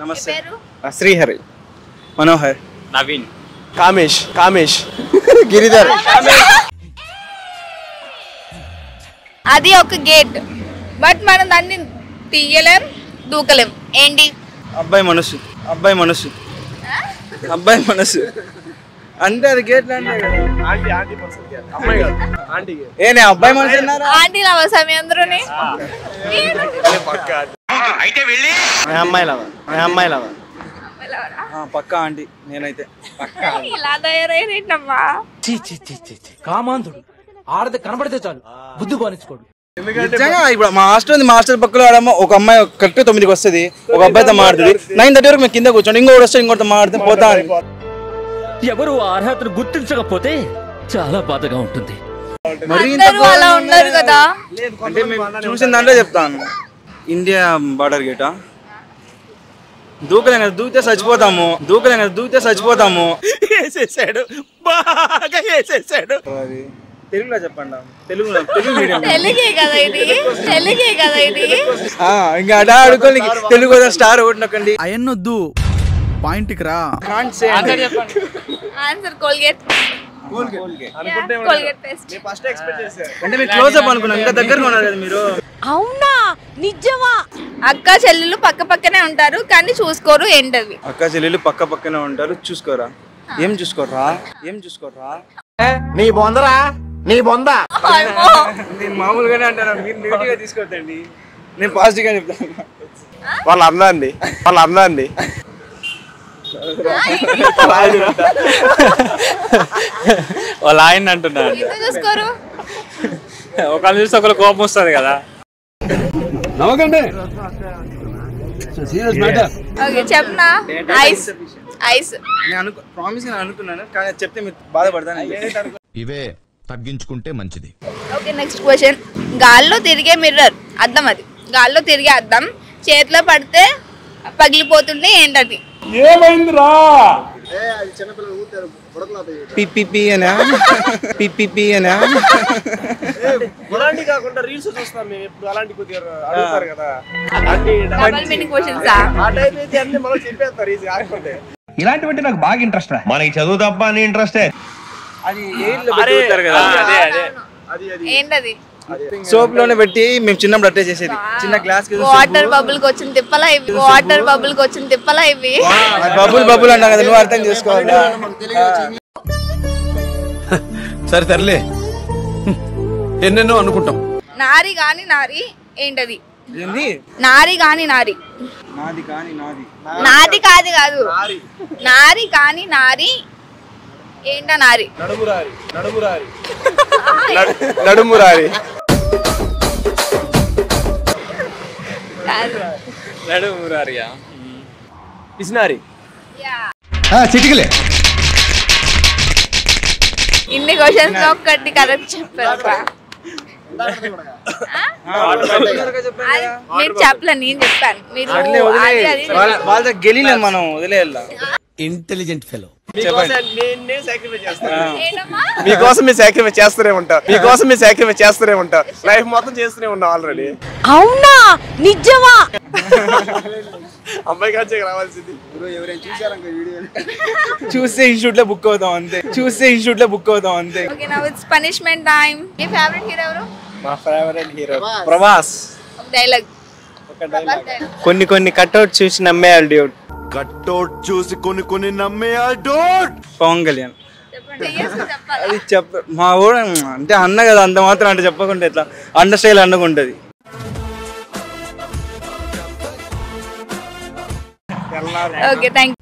నమస్తే. శ్రీహరి, మనోహర్, నవీన్, కామేష్, గిరిధర్. అది ఒక గేట్, బట్ మనం దాన్ని తీయలేం, దూకలేం. ఏంటి? అబ్బాయి మనసు అంటే అది గేట్ ఏనే అబ్బాయి మనసు అన్నారా? ఆంటీ లవర్సా మీ అందరూని? అమ్మాయి లవర్. పక్కా ఆంటీ. నేనైతే ఇలా తయారైనమ్మా. కామాంధుడు ఆడది కనబడితే చాలు బుద్ధి బానించుకోడు. నిజంగా ఇప్పుడు మా హాస్టల్ పక్కలో ఆడమ్మ ఒక అమ్మాయి కరెక్ట్ 9కి వస్తుంది, ఒక అబ్బాయితో మాడుతుంది. 9:30 వరకు మేము కింద కూర్చోండి, ఇంకోటి వస్తే ఇంకోటి మాడుతుంది పోతా. ఎవరు అర్హతను గుర్తించకపోతే చాలా బాధగా ఉంటుంది. అందరూ అలా ఉన్నారు కదా. అంటే మేము చూసిన దాంట్లో చెప్తాను. India border గేటా? దూకలేం కదా, దూకితే చచ్చిపోతాము. వేసేసాడు, బాగా వేసేసాడు. అది తెలుగులో చెప్పండి. తెలుగు మీడియం. తెలుగే కదా ఇది. ఇంకా అడా అడుకోని తెలుగు స్టార్ కొట్టినకండి. అయన్నొద్దు, పాయింట్కి రా. Answer Colgate paste. అంటే మీరు క్లోజ్ అప్ అనుకున్నాం, ఇంకా దగ్గరగా ఉన్నారు కదా మీరు. అవునా? నిజమా? అక్క చెల్లెలు పక్క పక్కనే ఉంటారు కానీ చూసుకోరు. ఏంటది? అక్క చెల్లెలు పక్క పక్కనే ఉంటారు, చూసుకోరా? ఏం చూసుకోరా? నీ బొందరా, నీ బొంద. నేను మామూలుగానే అంటాను, మీరు నెగిటివ్ గా తీసుకోవద్దండి. నేను పాజిటివ్ గా చెప్తాను. వాళ్ళ అన్నాండి వాళ్ళ ఆయన అంటున్నాడు. చూసుకోరు. ఒకళ్ళు చూస్తే ఒకళ్ళు కోపం వస్తుంది కదా. ఓకే చెప్పనా? ఐస్. నేను ప్రామిస్ అనుకున్నాను కానీ చెప్తే మీరు బాధపడతాను. ఇవే తగ్గించుకుంటే మంచిది. Okay next question. గాల్లో తిరిగే మిర్రర్, అద్దం. అది గాల్లో తిరిగే అద్దం చేతిలో పడితే పగిలిపోతుంది. ఏంటది? ఏమైందిరా? పిపిపి అనా? కాకుండా రీల్స్ చూస్తాం మేము ఎప్పుడు. అలాంటి కొద్దిగా అడుగుతారు కదా, డబుల్ మీనింగ్ క్వశ్చన్స్. ఆ టైప్ అయితే అన్ని మనం చెప్పేస్తారు ఈజీ ఆడుకుంటే. ఇలాంటివంటే నాకు బాగా ఇంట్రెస్ట్ రా. మనకి చదువు తప్ప అని ఇంట్రెస్టే. అది కదా. ఏంటది? సోప్ లోనే పెట్టి మేము చిన్నప్పుడు అట్టే చేసేది. చిన్న గ్లాస్ వాటర్ బబుల్ కి వచ్చిన తిప్పలా ఇవి. బబుల్ అంటా కదా, నువ్వు అర్థం చేసుకోవాలి. సరే తరలే, ఎన్నెన్నో అనుకుంటాం. నారి గాని నారి. ఏంటది? ఏంది? నారి గాని నారి. నాది కాదు. నారి కాని నారి. ఏంటా నారి? నడుమురారి. నడుమురారియా? పిసినారి. చిటికలే. ఇన్ని క్వశ్చన్స్ ఒక్కటి కరెక్ట్ చెప్పారు. మీరు చెప్పలే, నేను చెప్పాను. మీరు వాళ్ళ గెలిలేం, మనం వదిలేయాల. Intelligent fellow. మీకోసం మీరు సాక్రిఫైస్ చేస్తూనే ఉంటారు. లైఫ్ మొత్తం చేస్తూనే ఉన్నాం ఆల్రెడీ. అవునా? నిజమా? అమ్మాయి కాచే రావాల్సింది. చూస్తే ఇన్స్టిట్యూట్ లో బుక్ అవుతాం అంతే. Okay now it's punishment time. Me favourite hero ఎవరు? మా ఫేవరెట్ హీరో ప్రభాస్. ఒక డైలాగ్. కొన్ని కట్అవుట్ చూసి నమ్మేయాలి డ్యూడ్. కట్టోట్ చూసి కొన్ని నమ్మేయాలి డూడ్. పవన్ కళ్యాణ్. చెప్పాలి. అది మా ఊరు అంటే అన్న కదా, అంత మాత్రం అంటే చెప్పకుండా ఎట్లా? అండర్ స్టైల్ అన్నకుంటది. Okay thank you.